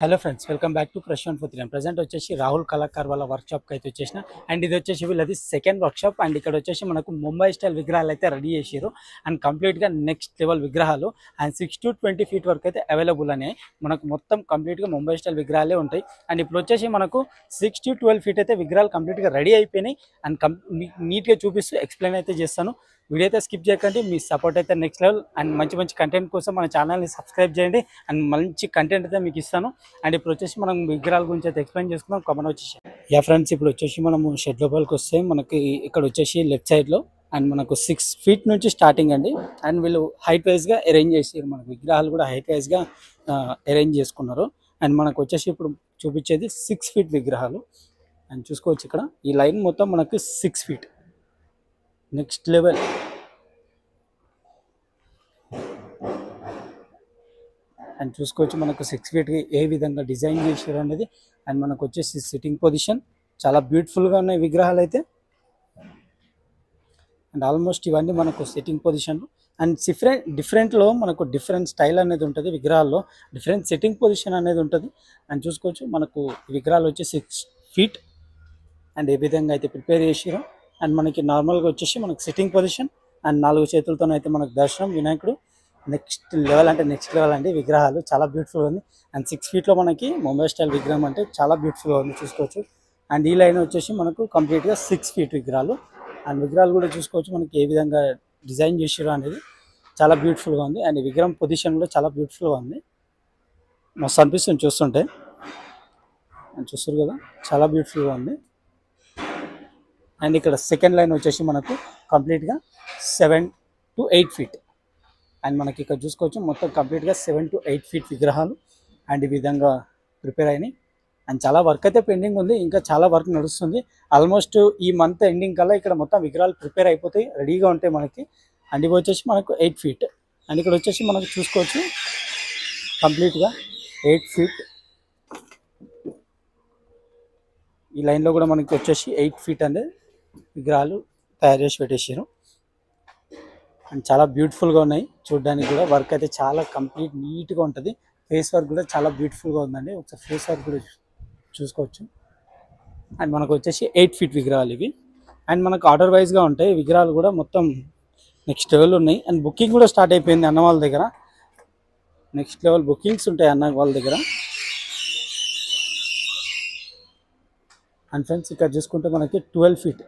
Hello friends, welcome back to fresh 143. Present వచ్చేసి రాహుల్ కళాకార్ వాళ్ళ వర్క్షాప్కి అయితే వచ్చేసిన. అండ్ ఇది వచ్చేసి వీళ్ళది సెకండ్ వర్క్షాప్. అండ్ ఇక్కడ వచ్చేసి మనకు ముంబై స్టైల్ విగ్రహాలు అయితే రెడీ చేసారు. అండ్ కంప్లీట్గా నెక్స్ట్ లెవెల్ విగ్రహాలు అండ్ 6 to 20 feet వరకు అయితే అవైలబుల్ అనేవి. మనకు మొత్తం కంప్లీట్గా ముంబై స్టైల్ విగ్రహాలే ఉంటాయి. అండ్ ఇప్పుడు వచ్చేసి మనకు 6 to 12 feet అయితే విగ్రహాలు కంప్లీట్గా రెడీ అయిపోయినాయి. అండ్ నీట్గా చూపిస్తూ ఎక్స్ప్లెయిన్ అయితే చేస్తాను. వీడియో అయితే స్కిప్ చేయకండి. మీ సపోర్ట్ అయితే నెక్స్ట్ లెవెల్. అండ్ మంచి మంచి కంటెంట్ కోసం మన ఛానల్ని సబ్స్క్రైబ్ చేయండి. అండ్ మంచి కంటెంట్ అయితే మీకు ఇస్తాను. అండ్ ఇప్పుడు వచ్చేసి మనం విగ్రహాల గురించి అయితే ఎక్స్ప్లెయిన్ చేసుకుందాం. కమన్ వచ్చేసి ఫ్రెండ్స్, ఇప్పుడు వచ్చేసి మనము షెడ్ లోపలికి వస్తే మనకి ఇక్కడ వచ్చేసి లెఫ్ట్ సైడ్లో అండ్ మనకు 6 feet నుంచి స్టార్టింగ్ అండి. అండ్ వీళ్ళు హైట్ వైజ్గా అరేంజ్ చేసారు. మనకు విగ్రహాలు కూడా హైట్ వైజ్గా అరేంజ్ చేసుకున్నారు. అండ్ మనకు వచ్చేసి ఇప్పుడు చూపించేది 6 feet విగ్రహాలు. అండ్ చూసుకోవచ్చు ఇక్కడ ఈ లైన్ మొత్తం మనకు 6 feet నెక్స్ట్ లెవెల్. అండ్ చూసుకోవచ్చు మనకు 6 feetకి ఏ విధంగా డిజైన్ చేశారు అనేది. అండ్ మనకు వచ్చేసి సిట్టింగ్ పొజిషన్ చాలా బ్యూటిఫుల్గా ఉన్నాయి విగ్రహాలు అయితే. అండ్ ఆల్మోస్ట్ ఇవన్నీ మనకు సిట్టింగ్ పొజిషన్. అండ్ డిఫరెంట్లో మనకు డిఫరెంట్ స్టైల్ అనేది ఉంటుంది విగ్రహాల్లో, డిఫరెంట్ సిట్టింగ్ పొజిషన్ అనేది ఉంటుంది. అండ్ చూసుకోవచ్చు మనకు విగ్రహాలు వచ్చి 6 feet అండ్ ఏ విధంగా అయితే ప్రిపేర్ చేసారో. అండ్ మనకి నార్మల్గా వచ్చేసి మనకు సిట్టింగ్ పొజిషన్ అండ్ 4 చేతులతోనైతే మనకు దర్శనం వినాయకుడు. నెక్స్ట్ లెవెల్ అండి విగ్రహాలు చాలా బ్యూటిఫుల్గా ఉంది. అండ్ 6 feetలో మనకి ముంబై స్టైల్ విగ్రహం అంటే చాలా బ్యూటిఫుల్గా ఉంది చూసుకోవచ్చు. అండ్ ఈ లైన్ వచ్చేసి మనకు కంప్లీట్గా 6 feet విగ్రహాలు. అండ్ విగ్రహాలు కూడా చూసుకోవచ్చు మనకి ఏ విధంగా డిజైన్ చేసారో అనేది చాలా బ్యూటిఫుల్గా ఉంది. అండ్ విగ్రహం పొజిషన్ కూడా చాలా బ్యూటిఫుల్గా ఉంది. మస్తు అనిపిస్తుంది చూస్తుంటే. అండ్ చూస్తారు కదా చాలా బ్యూటిఫుల్గా ఉంది. అండ్ ఇక్కడ సెకండ్ లైన్ వచ్చేసి మనకు కంప్లీట్గా 7 to 8 feet. అండ్ మనకి ఇక్కడ చూసుకోవచ్చు మొత్తం కంప్లీట్గా 7 to 8 feet విగ్రహాలు అండ్ ఈ విధంగా ప్రిపేర్ అయినాయి. అండ్ చాలా వర్క్ అయితే పెండింగ్ ఉంది, ఇంకా చాలా వర్క్ నడుస్తుంది. ఆల్మోస్ట్ ఈ మంత్ ఎండింగ్ కల్లా ఇక్కడ మొత్తం విగ్రహాలు ప్రిపేర్ అయిపోతాయి, రెడీగా ఉంటాయి మనకి. అండ్ ఇవి వచ్చేసి మనకు 8 feet. అండ్ ఇక్కడ వచ్చేసి మనకు చూసుకోవచ్చు కంప్లీట్గా 8 feet. ఈ లైన్లో కూడా మనకి వచ్చేసి 8 feet అనేది విగ్రహాలు తయారు చేసి పెట్టేసారు. అండ్ చాలా బ్యూటిఫుల్గా ఉన్నాయి చూడడానికి కూడా. వర్క్ అయితే చాలా కంప్లీట్ నీట్గా ఉంటుంది. ఫేస్ వర్క్ కూడా చాలా బ్యూటిఫుల్గా ఉందండి. ఒకసారి ఫేస్ వర్క్ కూడా చూసుకోవచ్చు. అండ్ మనకు వచ్చేసి 8 feet విగ్రహాలు ఇవి. అండ్ మనకు ఆర్డర్ వైజ్గా ఉంటాయి విగ్రహాలు కూడా మొత్తం నెక్స్ట్ లెవెల్ ఉన్నాయి. అండ్ బుకింగ్ కూడా స్టార్ట్ అయిపోయింది అన్న వాళ్ళ దగ్గర. నెక్స్ట్ లెవెల్ బుకింగ్స్ ఉంటాయి అన్న వాళ్ళ దగ్గర. అండ్ ఫ్రెండ్స్ ఇక్కడ చూసుకుంటే మనకి 12 feet.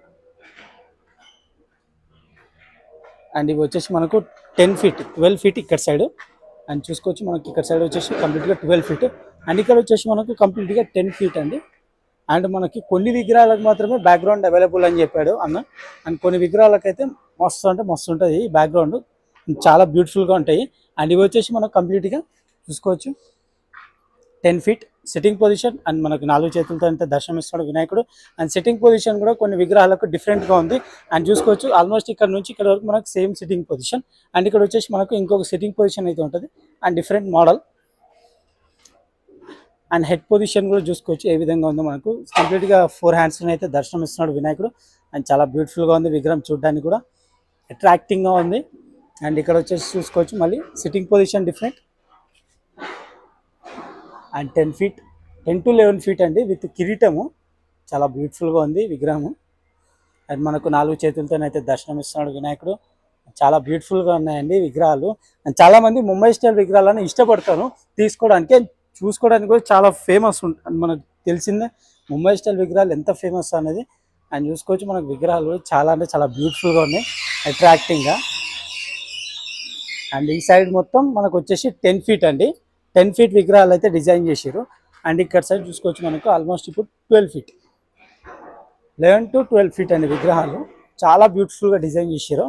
అండ్ ఇవి వచ్చేసి మనకు 10 feet 12 feet ఇక్కడ సైడ్. అండ్ చూసుకోవచ్చు మనకి ఇక్కడ సైడ్ వచ్చేసి కంప్లీట్గా 12 feet. అండ్ ఇక్కడ వచ్చేసి మనకు కంప్లీట్గా 10 feet అండి. అండ్ మనకి కొన్ని విగ్రహాలకు మాత్రమే బ్యాక్గ్రౌండ్ అవైలబుల్ అని చెప్పాడు అన్న. అండ్ కొన్ని విగ్రహాలకైతే మస్తు అంటే మస్తు ఉంటుంది ఈ బ్యాక్గ్రౌండ్, చాలా బ్యూటిఫుల్గా ఉంటాయి. అండ్ ఇవి వచ్చేసి మనకు కంప్లీట్గా చూసుకోవచ్చు 10 feet సిట్టింగ్ పొజిషన్. అండ్ మనకు 4 చేతులతో అయితే దర్శనం ఇస్తున్నాడు వినాయకుడు. అండ్ సిట్టింగ్ పొజిషన్ కూడా కొన్ని విగ్రహాలకు డిఫరెంట్గా ఉంది. అండ్ చూసుకోవచ్చు ఆల్మోస్ట్ ఇక్కడ నుంచి ఇక్కడ వరకు మనకు సేమ్ సిట్టింగ్ పొజిషన్. అండ్ ఇక్కడ వచ్చేసి మనకు ఇంకొక సిట్టింగ్ పొజిషన్ అయితే ఉంటుంది and different model. And head position కూడా చూసుకోవచ్చు ఏ విధంగా ఉందో. మనకు కంప్లీట్గా 4 hands అయితే దర్శనం ఇస్తున్నాడు వినాయకుడు. అండ్ చాలా బ్యూటిఫుల్గా ఉంది విగ్రహం చూడడానికి కూడా అట్రాక్టింగ్గా ఉంది. అండ్ ఇక్కడ వచ్చేసి చూసుకోవచ్చు మళ్ళీ sitting position different. And 10 feet 10 to 11 feet అండి విత్ కిరీటము. చాలా బ్యూటిఫుల్గా ఉంది విగ్రహము. అండ్ మనకు 4 చేతులతోనైతే దర్శనం ఇస్తున్నాడు వినాయకుడు. చాలా బ్యూటిఫుల్గా ఉన్నాయండి విగ్రహాలు. అండ్ చాలామంది ముంబై స్టైల్ విగ్రహాలను ఇష్టపడతారు తీసుకోవడానికి, చూసుకోవడానికి కూడా చాలా ఫేమస్ ఉంటుంది. మనకు తెలిసిందే ముంబై స్టైల్ విగ్రహాలు ఎంత ఫేమస్ అనేది. అండ్ చూసుకోవచ్చు మనకు విగ్రహాలు చాలా అంటే చాలా బ్యూటిఫుల్గా ఉన్నాయి అట్రాక్టింగ్గా. అండ్ ఈ సైడ్ మొత్తం మనకు వచ్చేసి 10 feet అండి. 10 feet విగ్రహాలు అయితే డిజైన్ చేసారు. అండ్ ఇక్కడ సైడ్ చూసుకోవచ్చు మనకు ఆల్మోస్ట్ ఇప్పుడు 12 feet 11 to 12 feet అనే విగ్రహాలు చాలా బ్యూటిఫుల్గా డిజైన్ చేసారు.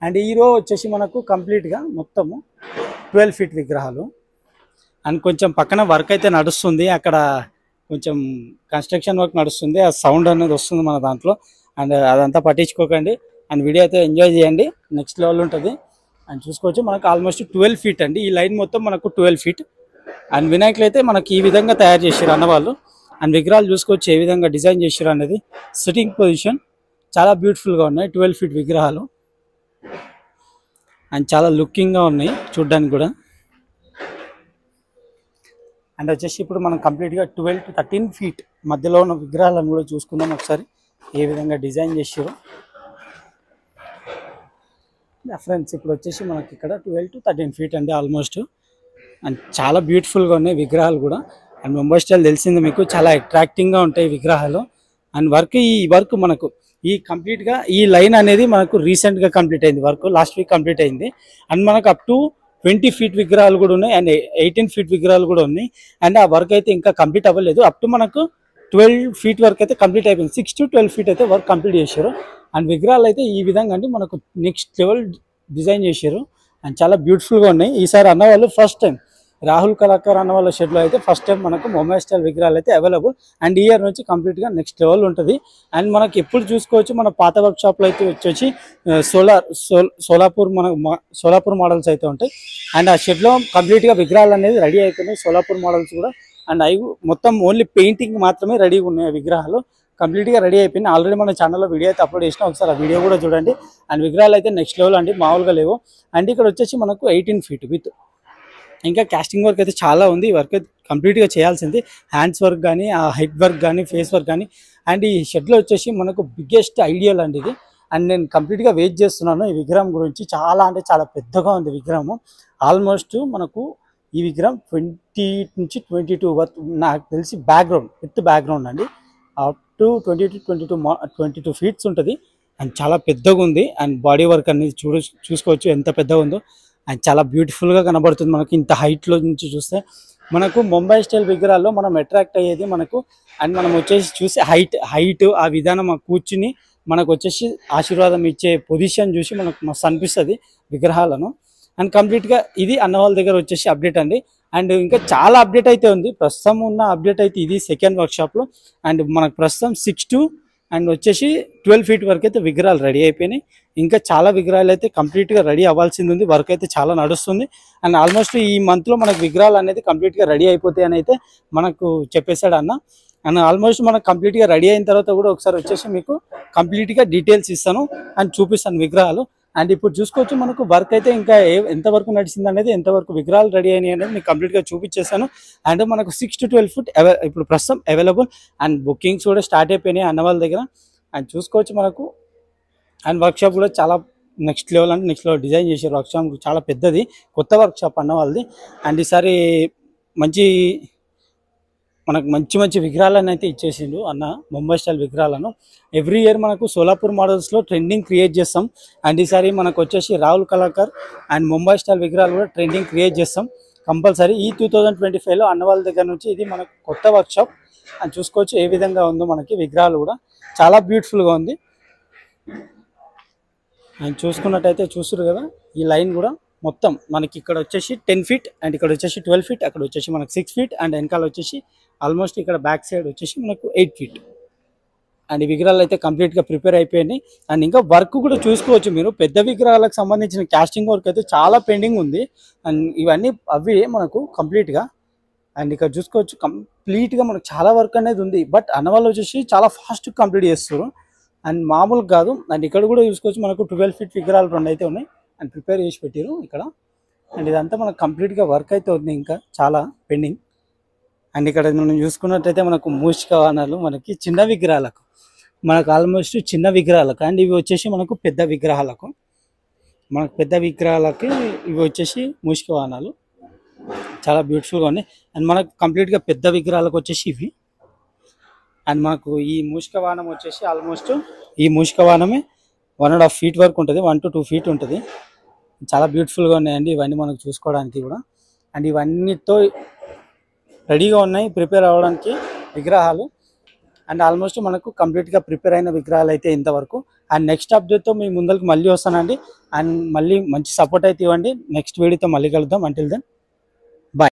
అండ్ ఈ రో వచ్చేసి మనకు కంప్లీట్గా మొత్తము 12 feet విగ్రహాలు. అండ్ కొంచెం పక్కన వర్క్ అయితే నడుస్తుంది, అక్కడ కొంచెం కన్స్ట్రక్షన్ వర్క్ నడుస్తుంది, ఆ సౌండ్ అనేది వస్తుంది మన దాంట్లో. అండ్ అదంతా పట్టించుకోకండి. అండ్ వీడియో అయితే ఎంజాయ్ చేయండి, నెక్స్ట్ లెవెల్ ఉంటుంది. అండ్ చూసుకోవచ్చు మనకు ఆల్మోస్ట్ 12 feet అండి. ఈ లైన్ మొత్తం మనకు 12 feet. అండ్ వినాయకులు అయితే మనకి ఈ విధంగా తయారు చేసారు అన్నవాళ్ళు. అండ్ విగ్రహాలు చూసుకోవచ్చు ఏ విధంగా డిజైన్ చేసారు అనేది. సిట్టింగ్ పొజిషన్ చాలా బ్యూటిఫుల్గా ఉన్నాయి 12 feet విగ్రహాలు. అండ్ చాలా లుకింగ్గా ఉన్నాయి చూడడానికి కూడా. అండ్ వచ్చేసి ఇప్పుడు మనం కంప్లీట్గా 12 to 13 ఫీట్ మధ్యలో ఉన్న విగ్రహాలను కూడా చూసుకుందాం ఒకసారి ఏ విధంగా డిజైన్ చేసారో. ఫ్రెండ్స్ ఇప్పుడు వచ్చేసి మనకి ఇక్కడ 12 to 13 ఫీట్ అండి ఆల్మోస్ట్. అండ్ చాలా బ్యూటిఫుల్గా ఉన్నాయి విగ్రహాలు కూడా. అండ్ ముంబై స్టైల్ తెలిసింది మీకు, చాలా అట్రాక్టింగ్గా ఉంటాయి విగ్రహాలు. అండ్ ఈ వర్క్ మనకు ఈ కంప్లీట్గా ఈ లైన్ అనేది మనకు రీసెంట్గా కంప్లీట్ అయింది, వర్క్ లాస్ట్ వీక్ కంప్లీట్ అయింది. అండ్ మనకు అప్ టు 20 ఫీట్ విగ్రహాలు కూడా ఉన్నాయి అండ్ 18 ఫీట్ విగ్రహాలు కూడా ఉన్నాయి. అండ్ ఆ వర్క్ అయితే ఇంకా కంప్లీట్ అవ్వలేదు, అప్ టు మనకు 12 ఫీట్ వరకు అయితే కంప్లీట్ అయిపోయింది. 6 to 12 ఫీట్ అయితే వర్క్ కంప్లీట్ చేశారు. అండ్ విగ్రహాలు అయితే ఈ విధంగా అంటే మనకు నెక్స్ట్ లెవెల్ డిజైన్ చేశారు అండ్ చాలా బ్యూటిఫుల్గా ఉన్నాయి. ఈసారి అన్న వాళ్ళు ఫస్ట్ టైం రాహుల్ కళాకార్ అన్న వాళ్ళ షెడ్లో అయితే ఫస్ట్ టైం మనకు ముంబై స్టైల్ విగ్రహాలు అయితే అవైలబుల్. అండ్ ఈ ఇయర్ నుంచి కంప్లీట్గా నెక్స్ట్ లెవెల్ ఉంటుంది. అండ్ మనకి ఎప్పుడు చూసుకోవచ్చు మన పాత వర్క్ షాప్లో అయితే వచ్చేసి సోలాపూర్ మోడల్స్ అయితే ఉంటాయి. అండ్ ఆ షెడ్లో కంప్లీట్గా విగ్రహాలు అనేది రెడీ అయిపోయినాయి, సోలాపూర్ మోడల్స్ కూడా. అండ్ అవి మొత్తం ఓన్లీ పెయింటింగ్ మాత్రమే రెడీగా ఉన్నాయి, విగ్రహాలు కంప్లీట్గా రెడీ అయిపోయినాయి. ఆల్రెడీ మన ఛానల్లో వీడియో అయితే అప్లోడ్ చేసినా, ఒకసారి ఆ వీడియో కూడా చూడండి. అండ్ విగ్రహాలు అయితే నెక్స్ట్ లెవెల్ అండి, మామూలుగా లేవు. అండ్ ఇక్కడ వచ్చేసి మనకు 18 ఫీట్ విత్ ఇంకా కాస్టింగ్ వర్క్ అయితే చాలా ఉంది. ఈ వర్క్ అయితే కంప్లీట్గా చేయాల్సింది, హ్యాండ్స్ వర్క్ కానీ, ఆ హెడ్ వర్క్ కానీ, ఫేస్ వర్క్ కానీ. అండ్ ఈ షెడ్లో వచ్చేసి మనకు బిగ్గెస్ట్ ఐడియల్ అండి ఇది. అండ్ నేను కంప్లీట్గా వెయిట్ చేస్తున్నాను ఈ విగ్రహం గురించి. చాలా అంటే చాలా పెద్దగా ఉంది విగ్రహము. ఆల్మోస్ట్ మనకు ఈ విగ్రహం 20 నుంచి 22 వరకు నాకు తెలిసి బ్యాక్గ్రౌండ్ విత్ బ్యాక్గ్రౌండ్ అండి, అప్ టు 20 to 22 ఫీట్స్ ఉంటుంది. అండ్ చాలా పెద్దగా ఉంది. అండ్ బాడీ వర్క్ అనేది చూసుకోవచ్చు ఎంత పెద్దగా ఉందో. అండ్ చాలా బ్యూటిఫుల్గా కనబడుతుంది మనకి ఇంత హైట్లో నుంచి చూస్తే. మనకు ముంబై స్టైల్ విగ్రహాల్లో మనం అట్రాక్ట్ అయ్యేది మనకు, అండ్ మనం వచ్చేసి చూసి హైట్ ఆ విధానం కూర్చుని మనకు వచ్చేసి ఆశీర్వాదం ఇచ్చే పొజిషన్ చూసి మనకు మస్తు అనిపిస్తుంది విగ్రహాలను. అండ్ కంప్లీట్గా ఇది అన్న వాళ్ళ దగ్గర వచ్చేసి అప్డేట్ అండి. అండ్ ఇంకా చాలా అప్డేట్ అయితే ఉంది. ప్రస్తుతం ఉన్న అప్డేట్ అయితే ఇది సెకండ్ వర్క్షాప్లో. అండ్ మనకు ప్రస్తుతం 6 to అండ్ వచ్చేసి 12 ఫీట్ వరకు అయితే విగ్రహాలు రెడీ అయిపోయినాయి. ఇంకా చాలా విగ్రహాలు అయితే కంప్లీట్గా రెడీ అవ్వాల్సింది ఉంది, వర్క్ అయితే చాలా నడుస్తుంది. అండ్ ఆల్మోస్ట్ ఈ మంత్లో మనకు విగ్రహాలు అనేది కంప్లీట్గా రెడీ అయిపోతాయి అని అయితే మనకు చెప్పేశాడు అన్న. అండ్ ఆల్మోస్ట్ మనకు కంప్లీట్గా రెడీ అయిన తర్వాత కూడా ఒకసారి వచ్చేసి మీకు కంప్లీట్గా డీటెయిల్స్ ఇస్తాను అండ్ చూపిస్తాను విగ్రహాలు. అండ్ ఇప్పుడు చూసుకోవచ్చు మనకు వర్క్ అయితే ఇంకా ఎంతవరకు నడిచింది అనేది, ఎంతవరకు విగ్రహాలు రెడీ అయినాయి అనేది మీకు కంప్లీట్గా చూపించేస్తాను. అండ్ మనకు 6 to 12 ఫీట్ ఇప్పుడు ప్రస్తుతం అవైలబుల్. అండ్ బుకింగ్స్ కూడా స్టార్ట్ అయిపోయినాయి అన్న వాళ్ళ దగ్గర. అండ్ చూసుకోవచ్చు మనకు. అండ్ వర్క్షాప్ కూడా చాలా నెక్స్ట్ లెవెల్ అంటే నెక్స్ట్ లెవెల్ డిజైన్ చేశారు. వర్క్షాప్ చాలా పెద్దది, కొత్త వర్క్షాప్ అన్న వాళ్ళది. అండ్ ఈసారి మనకు మంచి విగ్రహాలను అయితే ఇచ్చేసిండు అన్న, ముంబై స్టైల్ విగ్రహాలను. ఎవ్రీ ఇయర్ మనకు సోలాపూర్ మోడల్స్లో ట్రెండింగ్ క్రియేట్ చేస్తాం. అండ్ ఈసారి మనకు వచ్చేసి రాహుల్ కళాకార్ అండ్ ముంబై స్టైల్ విగ్రహాలు కూడా ట్రెండింగ్ క్రియేట్ చేస్తాం కంపల్సరీ. ఈ 2025లో అన్న వాళ్ళ దగ్గర నుంచి ఇది మనకు కొత్త వర్క్షాప్. అండ్ చూసుకోవచ్చు ఏ విధంగా ఉందో మనకి విగ్రహాలు కూడా చాలా బ్యూటిఫుల్గా ఉంది. అండ్ చూసుకున్నట్టయితే చూస్తున్నారు కదా ఈ లైన్ కూడా మొత్తం మనకి ఇక్కడ వచ్చేసి 10 ఫీట్ అండ్ ఇక్కడ వచ్చేసి 12 ఫీట్, అక్కడ వచ్చేసి మనకు 6 ఫీట్ అండ్ వెనకాల వచ్చేసి ఆల్మోస్ట్ ఇక్కడ బ్యాక్ సైడ్ వచ్చేసి మనకు 8 ఫీట్. అండ్ ఈ విగ్రహాలు అయితే కంప్లీట్గా ప్రిపేర్ అయిపోయినాయి. అండ్ ఇంకా వర్క్ కూడా చూసుకోవచ్చు మీరు, పెద్ద విగ్రహాలకు సంబంధించిన కాస్టింగ్ వర్క్ అయితే చాలా పెండింగ్ ఉంది. అండ్ ఇవన్నీ అవి మనకు కంప్లీట్గా. అండ్ ఇక్కడ చూసుకోవచ్చు కంప్లీట్గా మనకు చాలా వర్క్ అనేది ఉంది. బట్ అన్న వాళ్ళు వచ్చేసి చాలా ఫాస్ట్ కంప్లీట్ చేస్తారు అండ్ మామూలుగా కాదు. అండ్ ఇక్కడ కూడా చూసుకోవచ్చు మనకు 12 ఫీట్ విగ్రహాలు 2 అయితే ఉన్నాయి అండ్ ప్రిపేర్ చేసి పెట్టారు ఇక్కడ. అండ్ ఇదంతా మనకు కంప్లీట్గా వర్క్ అయితే ఉంది, ఇంకా చాలా పెండింగ్. అండ్ ఇక్కడ మనం చూసుకున్నట్టయితే మనకు మూషిక వాహనాలు మనకి చిన్న విగ్రహాలకు, మనకు ఆల్మోస్ట్ చిన్న విగ్రహాలకు. అండ్ ఇవి వచ్చేసి మనకు పెద్ద విగ్రహాలకు, ఇవి వచ్చేసి మూషిక వాహనాలు చాలా బ్యూటిఫుల్గా ఉన్నాయి. అండ్ మనకు కంప్లీట్గా పెద్ద విగ్రహాలకు వచ్చేసి ఇవి. అండ్ మనకు ఈ మూషిక వాహనం వచ్చేసి ఆల్మోస్ట్ ఈ మూషిక వాహనమే 1.5 ఫీట్ వరకు ఉంటుంది, 1 to 2 ఫీట్ ఉంటుంది. చాలా బ్యూటిఫుల్గా ఉన్నాయండి ఇవన్నీ మనకు చూసుకోవడానికి కూడా. అండ్ ఇవన్నీతో రెడీగా ఉన్నాయి ప్రిపేర్ అవ్వడానికి విగ్రహాలు. అండ్ ఆల్మోస్ట్ మనకు కంప్లీట్గా ప్రిపేర్ అయిన విగ్రహాలు అయితే ఇంతవరకు. అండ్ నెక్స్ట్ అప్డేట్తో మీ ముందరికి మళ్ళీ వస్తానండి. అండ్ మళ్ళీ మంచి సపోర్ట్ అయితే ఇవ్వండి. నెక్స్ట్ వీడియోతో మళ్ళీ కలుద్దాం. Until then